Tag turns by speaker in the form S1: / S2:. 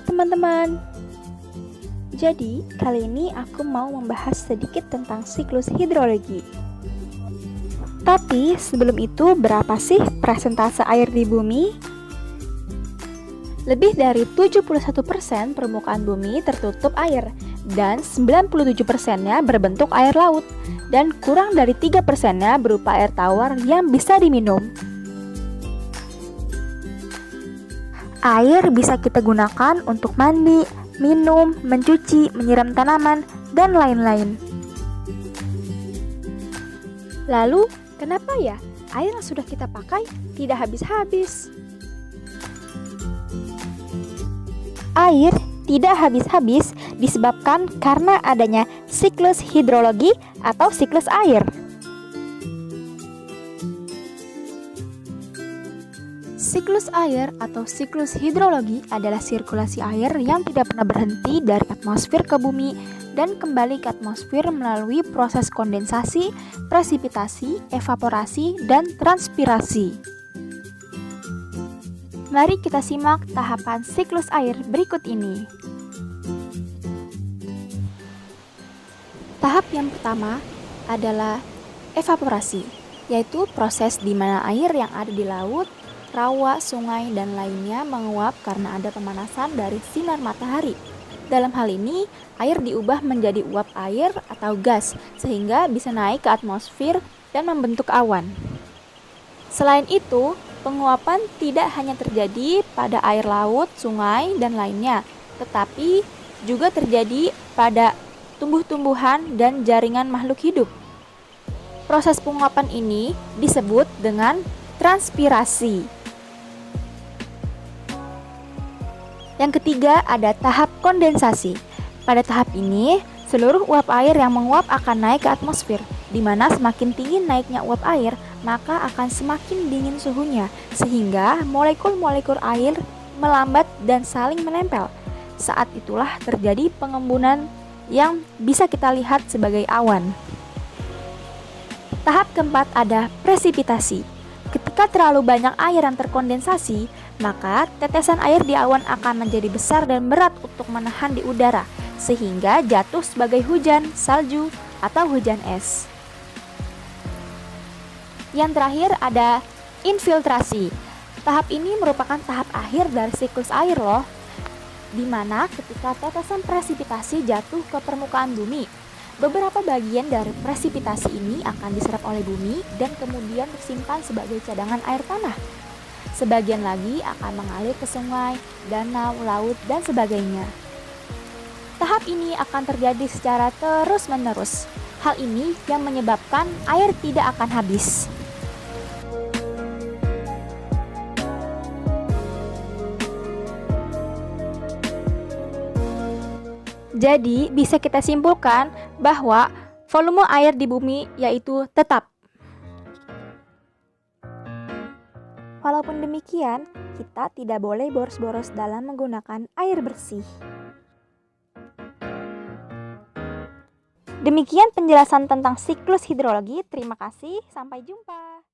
S1: teman-teman. Jadi, kali ini aku mau membahas sedikit tentang siklus hidrologi. Tapi sebelum itu, berapa sih persentase air di bumi? Lebih dari 71% permukaan bumi tertutup air, dan 97%-nya berbentuk air laut, dan kurang dari 3%-nya berupa air tawar yang bisa diminum. Air bisa kita gunakan untuk mandi, minum, mencuci, menyiram tanaman, dan lain-lain. Lalu, kenapa ya air yang sudah kita pakai tidak habis-habis? Air tidak habis-habis disebabkan karena adanya siklus hidrologi atau siklus air. Siklus air atau siklus hidrologi adalah sirkulasi air yang tidak pernah berhenti dari atmosfer ke bumi dan kembali ke atmosfer melalui proses kondensasi, presipitasi, evaporasi, dan transpirasi. Mari kita simak tahapan siklus air berikut ini. Tahap yang pertama adalah evaporasi, yaitu proses di mana air yang ada di laut, rawa, sungai, dan lainnya menguap karena ada pemanasan dari sinar matahari. Dalam hal ini, air diubah menjadi uap air atau gas, sehingga bisa naik ke atmosfer dan membentuk awan. Selain itu, penguapan tidak hanya terjadi pada air laut, sungai, dan lainnya, tetapi juga terjadi pada tumbuh-tumbuhan dan jaringan makhluk hidup. Proses penguapan ini disebut dengan transpirasi. Yang ketiga ada tahap kondensasi. Pada tahap ini, seluruh uap air yang menguap akan naik ke atmosfer, di mana semakin tinggi naiknya uap air, maka akan semakin dingin suhunya, sehingga molekul-molekul air melambat dan saling menempel. Saat itulah terjadi pengembunan yang bisa kita lihat sebagai awan. Tahap keempat ada presipitasi. Ketika terlalu banyak air yang terkondensasi, maka tetesan air di awan akan menjadi besar dan berat untuk menahan di udara, sehingga jatuh sebagai hujan, salju, atau hujan es. Yang terakhir ada infiltrasi. Tahap ini merupakan tahap akhir dari siklus air loh, di mana ketika tetesan presipitasi jatuh ke permukaan bumi, beberapa bagian dari presipitasi ini akan diserap oleh bumi dan kemudian tersimpan sebagai cadangan air tanah. Sebagian lagi akan mengalir ke sungai, danau, laut, dan sebagainya. Tahap ini akan terjadi secara terus-menerus. Hal ini yang menyebabkan air tidak akan habis. Jadi, bisa kita simpulkan bahwa volume air di bumi yaitu tetap. Walaupun demikian, kita tidak boleh boros-boros dalam menggunakan air bersih. Demikian penjelasan tentang siklus hidrologi. Terima kasih, sampai jumpa.